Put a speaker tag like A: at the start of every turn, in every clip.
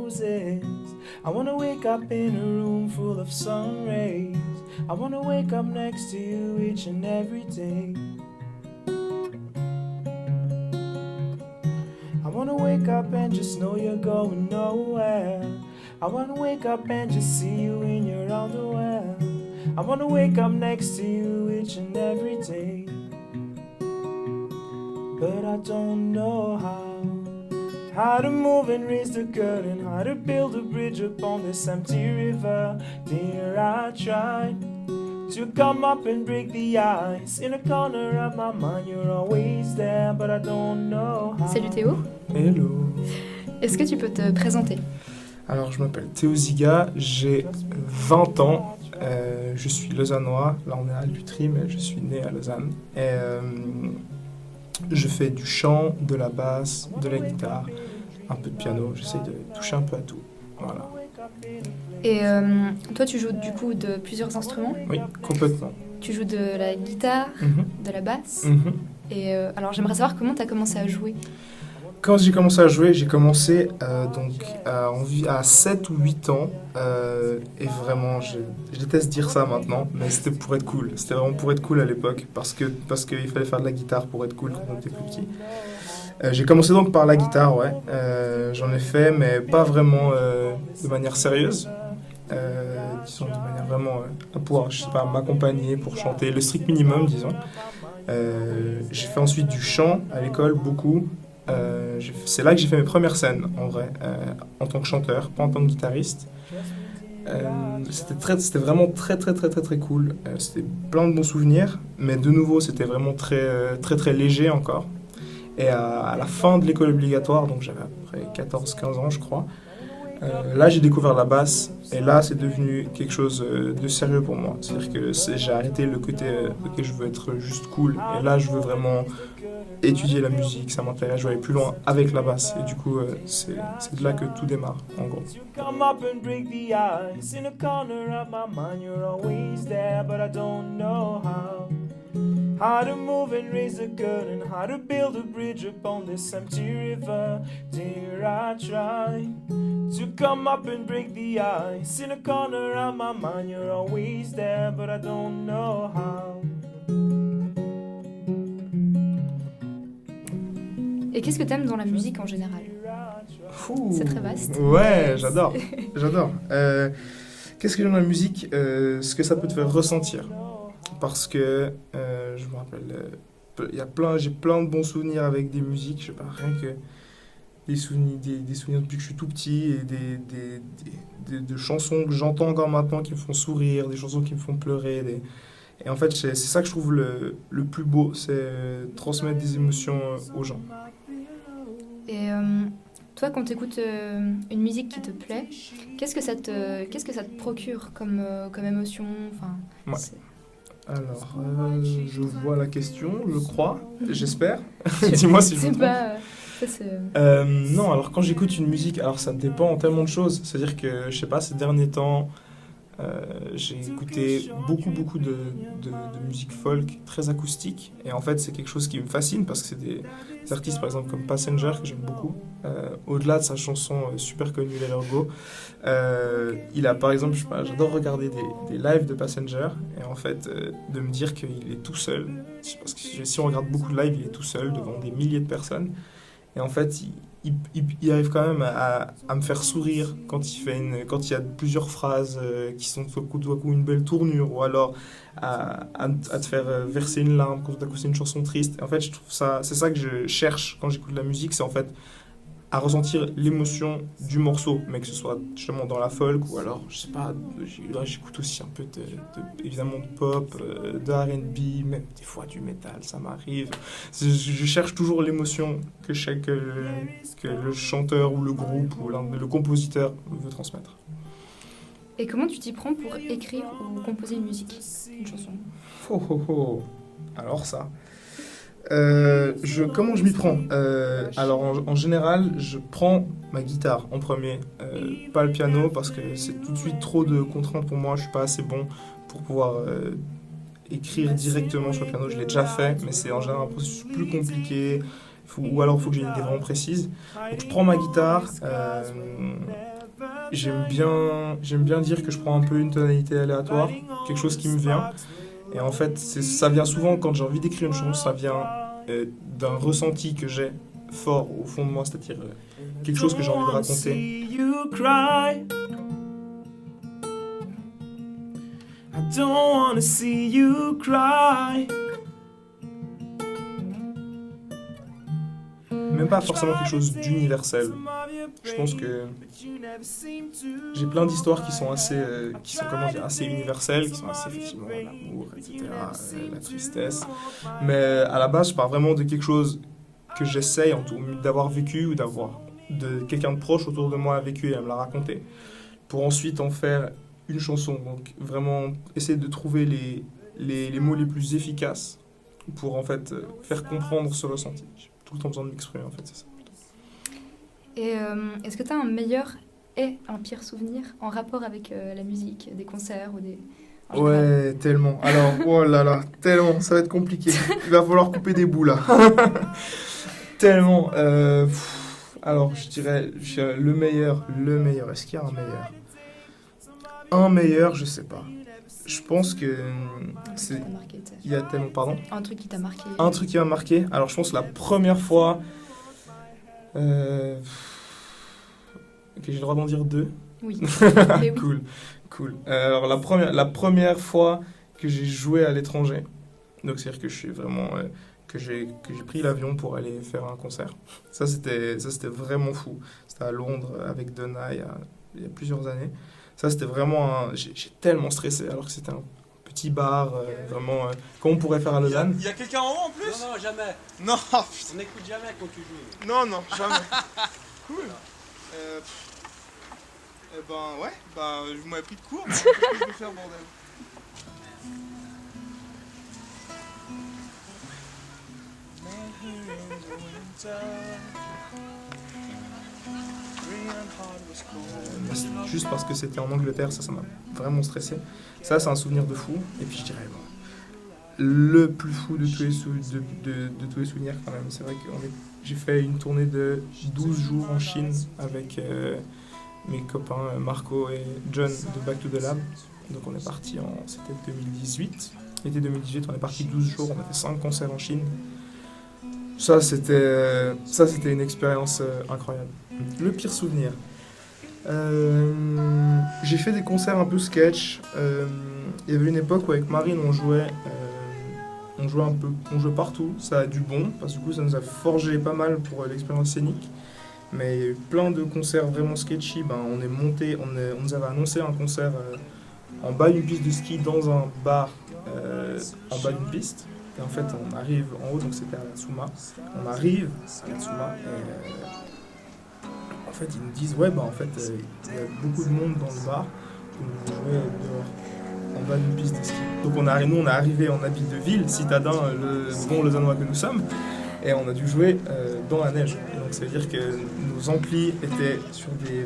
A: roses. I wanna wake up in a room full of sun rays. I wanna wake up next to you each and every day. I wanna wake up and just know you're going nowhere. I wanna wake up and just see you in your underwear. I wanna wake up next to you each and every day. But I don't know how to move and raise the curtain, how to build a bridge upon this empty river. Dear, I tried to come up and break the ice. In a corner of my mind, you're always there, but I don't know how.
B: Salut Théo.
A: Hello.
B: Est-ce que tu peux te présenter?
A: Alors, je m'appelle Théo Ziga, j'ai 20 ans, je suis lausannois, là on est à Lutry, mais je suis né à Lausanne. Et je fais du chant, de la basse, de la guitare, un peu de piano, j'essaie de toucher un peu à tout. Voilà.
B: Et toi, tu joues du coup de plusieurs instruments?
A: Oui, complètement.
B: Tu joues de la guitare, de la basse. Et alors, j'aimerais savoir comment tu as commencé à jouer.
A: Quand j'ai commencé à jouer, j'ai commencé à 7 ou 8 ans. Et vraiment, je déteste dire ça maintenant, mais c'était pour être cool. C'était vraiment pour être cool à l'époque, parce qu'il fallait faire de la guitare pour être cool quand on était plus petit. J'ai commencé donc par la guitare, ouais. J'en ai fait, mais pas vraiment de manière sérieuse. Disons de manière vraiment à pouvoir, je sais pas, m'accompagner pour chanter, le strict minimum, disons. J'ai fait ensuite du chant à l'école, beaucoup. C'est là que j'ai fait mes premières scènes, en vrai, en tant que chanteur, pas en tant que guitariste. C'était vraiment très cool. C'était plein de bons souvenirs, mais de nouveau, c'était vraiment très léger encore. Et à la fin de l'école obligatoire, donc j'avais à peu près 14-15 ans, je crois, là, j'ai découvert la basse, et là, c'est devenu quelque chose de sérieux pour moi. C'est-à-dire que j'ai arrêté le côté ok, je veux être juste cool, et là, je veux vraiment étudier la musique, ça m'intéresse, je veux aller plus loin avec la basse, et du coup, c'est de là que tout démarre, en gros. How to move and raise the curtain, how to build a bridge upon this empty river. Dear, I try to come up and break the ice. In a corner of my mind, you're always there, but I don't know how.
B: Et qu'est-ce que t'aimes dans la musique en général? C'est très vaste.
A: Ouais, j'adore. Qu'est-ce que j'aime dans la musique? Ce que ça peut te faire ressentir. Parce que je me rappelle, j'ai plein de bons souvenirs avec des musiques, je sais pas, rien que des souvenirs depuis que je suis tout petit, et de chansons que j'entends encore maintenant qui me font sourire, des chansons qui me font pleurer. Et en fait, c'est ça que je trouve le plus beau, c'est transmettre des émotions aux gens.
B: Et toi, quand tu écoutes une musique qui te plaît, qu'est-ce que ça te procure comme émotion?
A: Ouais. Alors, je vois la question, je crois, j'espère. Dis-moi si je me trompe. Non, alors quand j'écoute une musique, alors ça dépend en tellement de choses. C'est-à-dire que, je sais pas, ces derniers temps, j'ai écouté beaucoup de musique folk très acoustique. Et en fait, c'est quelque chose qui me fascine parce que c'est des artistes, par exemple, comme Passenger, que j'aime beaucoup. Au-delà de sa chanson super connue, Let Her Go, il a, par exemple, je sais pas, j'adore regarder des lives de Passenger. Et en fait, de me dire qu'il est tout seul. Parce que si on regarde beaucoup de lives, il est tout seul devant des milliers de personnes. Et en fait, il arrive quand même à me faire sourire quand il y a plusieurs phrases qui sont tout à coup une belle tournure, ou alors à te faire verser une larme quand tout à coup c'est une chanson triste. Et en fait, je trouve c'est ça que je cherche quand j'écoute la musique, c'est en fait à ressentir l'émotion du morceau, mais que ce soit justement dans la folk, ou alors, je sais pas, là j'écoute aussi un peu évidemment de pop, de R&B, même des fois du métal, ça m'arrive. Je cherche toujours l'émotion que le chanteur ou le groupe ou le compositeur veut transmettre.
B: Et comment tu t'y prends pour écrire ou composer une musique, une chanson?
A: Alors ça... comment je m'y prends? Alors en général, je prends ma guitare en premier, pas le piano, parce que c'est tout de suite trop de contraintes pour moi. Je suis pas assez bon pour pouvoir écrire directement sur le piano. Je l'ai déjà fait, mais c'est en général un processus plus compliqué, ou alors il faut que j'ai une idée vraiment précise. Donc je prends ma guitare, j'aime bien dire que je prends un peu une tonalité aléatoire, quelque chose qui me vient. Et en fait, ça vient souvent quand j'ai envie d'écrire une chanson, ça vient d'un ressenti que j'ai fort au fond de moi, c'est-à-dire quelque chose que j'ai envie de raconter. I don't wanna see you cry. Même pas forcément quelque chose d'universel. Je pense que j'ai plein d'histoires qui sont assez, comment dire, assez universelles, qui sont assez effectivement l'amour, etc., la tristesse. Mais à la base, je parle vraiment de quelque chose que j'essaye d'avoir vécu ou de quelqu'un de proche autour de moi a vécu et à me la raconter, pour ensuite en faire une chanson. Donc vraiment essayer de trouver les mots les plus efficaces pour en fait faire comprendre ce ressenti. J'ai tout le temps besoin de m'exprimer en fait, c'est ça.
B: Et est-ce que tu as un meilleur et un pire souvenir en rapport avec la musique, des concerts ou des...
A: Ouais, tellement. Alors, oh là là, tellement, ça va être compliqué. Il va falloir couper des bouts là. Tellement. Alors, je dirais le meilleur. Est-ce qu'il y a un meilleur? Un meilleur, je sais pas. Je pense que il y a tellement, pardon.
B: Un truc qui t'a marqué.
A: Un truc qui m'a marqué. Alors, je pense la première fois. Ok, j'ai le droit d'en dire deux.
B: Oui.
A: Oui. Cool. Alors la première fois que j'ai joué à l'étranger, donc c'est-à-dire que je suis vraiment que j'ai pris l'avion pour aller faire un concert. Ça c'était vraiment fou. C'était à Londres avec Donna il y a plusieurs années. Ça c'était vraiment j'ai tellement stressé alors que c'était un petit bar vraiment comme on pourrait faire à Lausanne.
C: Il y a quelqu'un en haut en plus?
D: Non, jamais.
C: Non.
D: On n'écoute jamais quand tu joues.
C: Non, jamais. Cool. Vous m'avez pris de court. Qu'est-ce que je vais faire, bordel?
A: Juste parce que c'était en Angleterre, ça m'a vraiment stressé. Ça, c'est un souvenir de fou. Et puis je dirais, le plus fou de tous les, tous les souvenirs quand même. C'est vrai que j'ai fait une tournée de 12 jours en Chine avec mes copains Marco et John de Back to the Lab. Donc on est parti c'était 2018. L'été 2018, on est parti 12 jours, on a fait 5 concerts en Chine. Ça, c'était une expérience incroyable. Le pire souvenir. J'ai fait des concerts un peu sketch. Il y avait une époque où avec Marine on jouait partout. Ça a du bon parce que du coup ça nous a forgé pas mal pour l'expérience scénique. Mais il y a eu plein de concerts vraiment sketchy. On est monté, on nous avait annoncé un concert en bas d'une piste de ski dans un bar en bas d'une piste. Et en fait on arrive en haut, donc c'était à la Tsuma. On arrive à la Tsuma et en fait ils nous disent il y a beaucoup de monde dans le bar. Donc vous jouez dehors, en bas d'une piste de ski. Donc on est arrivé en habit de ville, citadin, le bon lausannois que nous sommes. Et on a dû jouer dans la neige. Et donc ça veut dire que nos amplis étaient sur des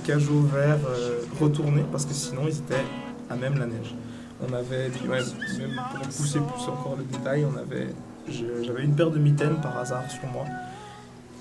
A: cajots verts retournés parce que sinon ils étaient à même la neige. On avait, même pour pousser plus encore le détail, j'avais une paire de mitaines par hasard sur moi.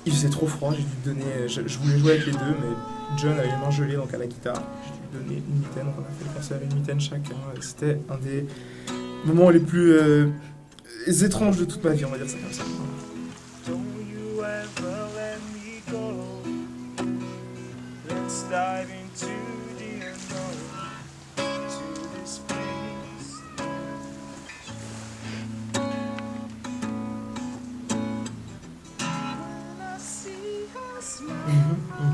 A: Il faisait trop froid, j'ai dû donner, je voulais jouer avec les deux, mais John avait les mains gelées donc à la guitare. J'ai dû donner une mitaine, donc on a fait le concert avec une mitaine chacun. Et c'était un des moments les plus étranges de toute ma vie, on va dire ça comme ça.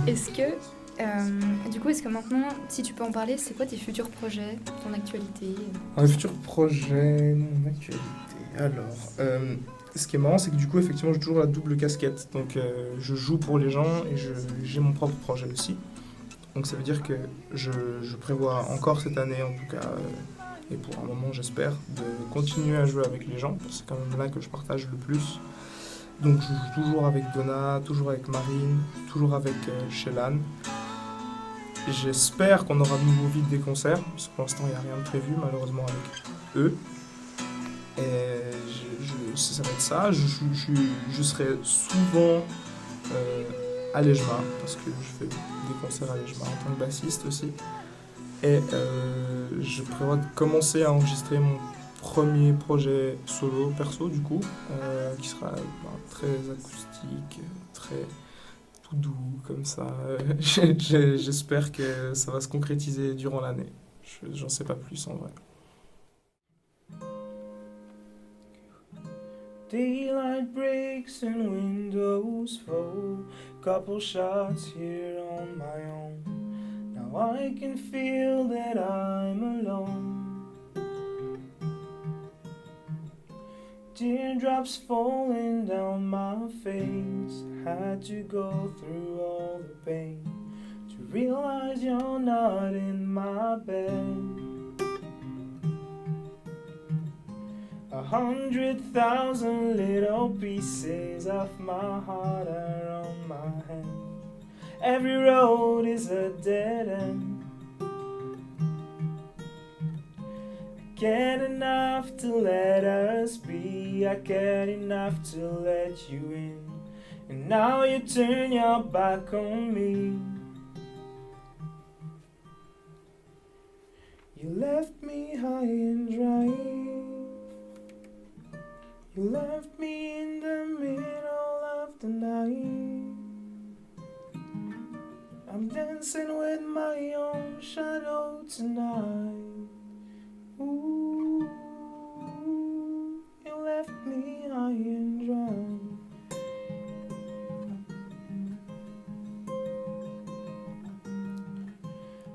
B: Est-ce que maintenant, si tu peux en parler, c'est quoi tes futurs projets, ton actualité?
A: Un futur projet, mon actualité. Alors, ce qui est marrant, c'est que du coup, effectivement, j'ai toujours la double casquette. Donc, je joue pour les gens et j'ai mon propre projet aussi. Donc, ça veut dire que je prévois encore cette année, en tout cas, et pour un moment, j'espère, de continuer à jouer avec les gens. C'est quand même là que je partage le plus. Donc, je joue toujours avec Donna, toujours avec Marine, toujours avec Shelan. J'espère qu'on aura de nouveau vite des concerts, parce que pour l'instant il n'y a rien de prévu malheureusement avec eux. Et ça va être ça. Je serai souvent à l'EJMA, parce que je fais des concerts à l'EJMA en tant que bassiste aussi. Et je prévois de commencer à enregistrer mon premier projet solo perso du coup, qui sera très acoustique, très tout doux comme ça. J'espère que ça va se concrétiser durant l'année. J'en sais pas plus en vrai. Daylight breaks and windows fall, couple shots here on my own. Now I can feel that I'm alone. Teardrops falling down my face, had to go through all the pain to realize you're not in my bed. 100,000 little pieces of my heart are on my hand. Every road is a dead end. I cared enough to let us be, I cared enough to let you in, and now you turn your back on me. You left me high and dry. You left me in the middle of the night. I'm dancing with my own shadow tonight. Ooh, you left me high and dry.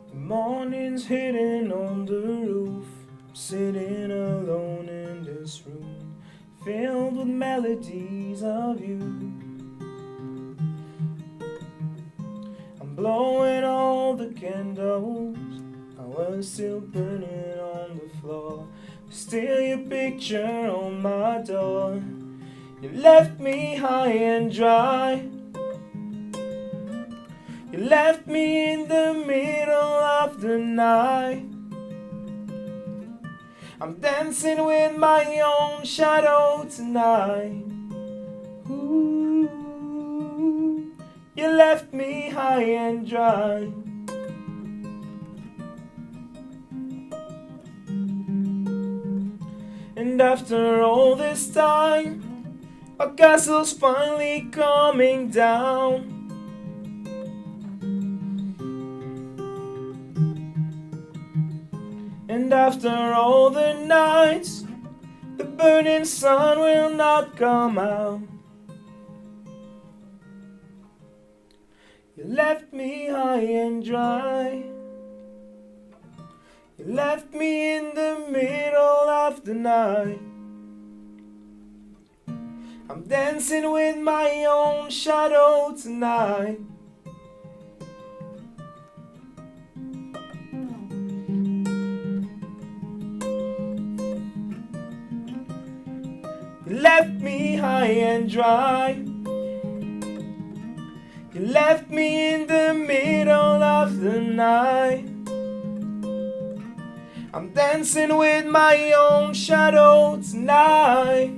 A: The morning's hidden on the roof. I'm sitting alone in this room, filled with melodies of you. I'm blowing all the candles, I was still burning on the floor. Still your picture on my door. You left me high and dry. You left me in the middle of the night. I'm dancing with my own shadow tonight. Ooh, you left me high and dry. And after all this time, our castle's finally coming down. And after all the nights, the burning sun will not come out. You left me high and dry. You left me in the middle of the night. I'm dancing with my own shadow tonight. You left me high and dry. You left me in the middle of the night. I'm dancing with my own shadow tonight.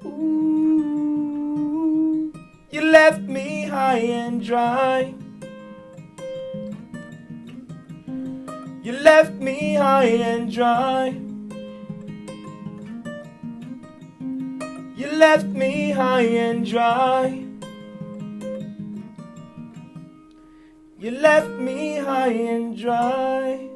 A: Ooh, you left me high and dry. You left me high and dry. You left me high and dry. You left me high and dry.